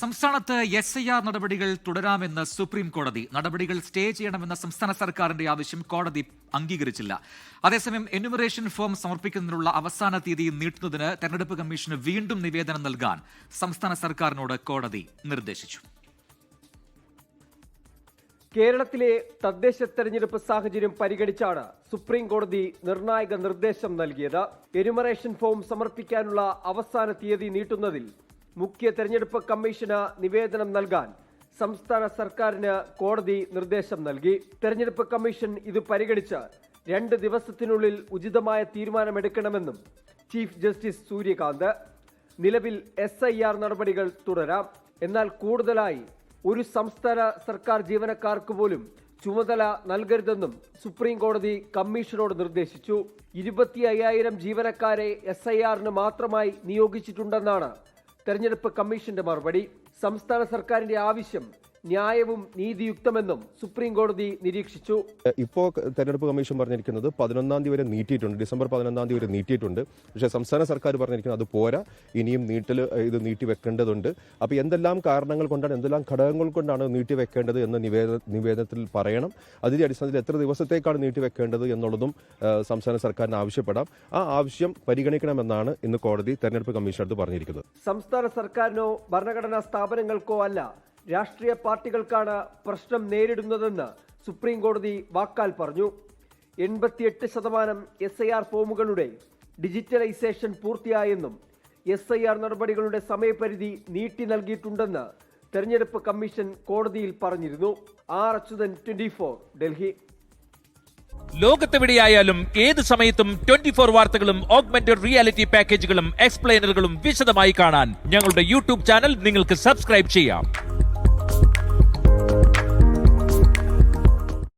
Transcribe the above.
സംസ്ഥാനത്ത് SIR നടപടികൾ തുടരാമെന്ന് supreme കോടതി. നടപടികൾ സ്റ്റേ ചെയ്യണമെന്ന സംസ്ഥാന സർക്കാരിന്റെ ആവശ്യം കോടതി അംഗീകരിച്ചില്ല. അതേസമയം എന്യൂമറേഷൻ ഫോം സമർപ്പിക്കുന്നതിനുള്ള അവസാന തീയതി നീട്ടുന്നതിന് തെരഞ്ഞെടുപ്പ് കമ്മീഷന് വീണ്ടും നിവേദനം നൽകാൻ സംസ്ഥാന സർക്കാരിനോട് കോടതി നിർദ്ദേശിച്ചു. കേരളത്തിലെ തദ്ദേശ തെരഞ്ഞെടുപ്പ് സാഹചര്യം പരിഗണിച്ചാണ് സുപ്രീം കോടതി നിർണായക നിർദ്ദേശം നൽകിയത്. എന്യൂമറേഷൻ ഫോം സമർപ്പിക്കാനുള്ള അവസാന തീയതി നീട്ടുന്നതിൽ മുഖ്യ തെരഞ്ഞെടുപ്പ് കമ്മീഷന് നിവേദനം നൽകാൻ സംസ്ഥാന സർക്കാരിന് കോടതി നിർദ്ദേശം നൽകി. തെരഞ്ഞെടുപ്പ് കമ്മീഷൻ ഇത് പരിഗണിച്ച് 2 ദിവസത്തിനുള്ളിൽ ഉചിതമായ തീരുമാനമെടുക്കണമെന്നും ചീഫ് ജസ്റ്റിസ് സൂര്യകാന്ത്. നിലവിൽ SIR നടപടികൾ തുടരാം. എന്നാൽ കൂടുതലായി ഒരു സംസ്ഥാന സർക്കാർ ജീവനക്കാർക്ക് പോലും ചുമതല നൽകരുതെന്നും സുപ്രീം കോടതി കമ്മീഷനോട് നിർദ്ദേശിച്ചു. 25,000 ജീവനക്കാരെ SIRന് മാത്രമായി നിയോഗിച്ചിട്ടുണ്ടെന്നാണ് തെരഞ്ഞെടുപ്പ് കമ്മീഷന്റെ മറുപടി. സംസ്ഥാന സർക്കാരിന്റെ ആവശ്യം ന്യായവും നീതിയുക്തമെന്നും സുപ്രീം കോടതി നിരീക്ഷിച്ചു. ഇപ്പോൾ തെരഞ്ഞെടുപ്പ് കമ്മീഷൻ പറഞ്ഞിരിക്കുന്നത് 11-ാം തീയതി വരെ നീട്ടിയിട്ടുണ്ട്, ഡിസംബർ 11-ാം തീയതി വരെ നീട്ടിയിട്ടുണ്ട്. പക്ഷേ സംസ്ഥാന സർക്കാർ പറഞ്ഞിരിക്കുന്നത് അത് പോരാ, ഇനിയും ഇത് നീട്ടിവെക്കേണ്ടതുണ്ട്. അപ്പോൾ എന്തെല്ലാം കാരണങ്ങൾ കൊണ്ടാണ്, എന്തെല്ലാം ഘടകങ്ങൾ കൊണ്ടാണ് നീട്ടിവെക്കേണ്ടത് എന്ന് നിവേദനത്തിൽ പറയണം. അതിന്റെ അടിസ്ഥാനത്തിൽ എത്ര ദിവസത്തേക്കാണ് നീട്ടിവെക്കേണ്ടത് എന്നുള്ളതും സംസ്ഥാന സർക്കാരിന് ആവശ്യപ്പെടാം. ആ ആവശ്യം പരിഗണിക്കണമെന്നാണ് ഇന്ന് കോടതി തെരഞ്ഞെടുപ്പ് കമ്മീഷനടുത്ത് പറഞ്ഞിരിക്കുന്നത്. സംസ്ഥാന സർക്കാരിനോ ഭരണഘടനാ സ്ഥാപനങ്ങൾക്കോ അല്ല, രാഷ്ട്രീയ പാർട്ടികൾക്കാണ് പ്രശ്നം നേരിടുന്നതെന്ന് സുപ്രീം കോടതി വാക്കാൽ പറഞ്ഞു. 88% SIR ഫോമുകളുടെ ഡിജിറ്റലൈസേഷൻ പൂർത്തിയായെന്നും SIR നടപടികളുടെ സമയപരിധി നീട്ടി നൽകിയിട്ടുണ്ടെന്ന് തെരഞ്ഞെടുപ്പ് കമ്മീഷൻ കോടതിയിൽ പറഞ്ഞിരുന്നു. അച്യുതൻ, 24, ഡൽഹി. ലോകത്തെവിടെയായാലും ഏത് സമയത്തും 24 വാർത്തകളും ഓഗ്മെന്റഡ് റിയാലിറ്റി പാക്കേജുകളും എക്സ്പ്ലെയിനറുകളും വിശദമായി കാണാൻ ഞങ്ങളുടെ YouTube ചാനൽ നിങ്ങൾക്ക് സബ്സ്ക്രൈബ് ചെയ്യാം.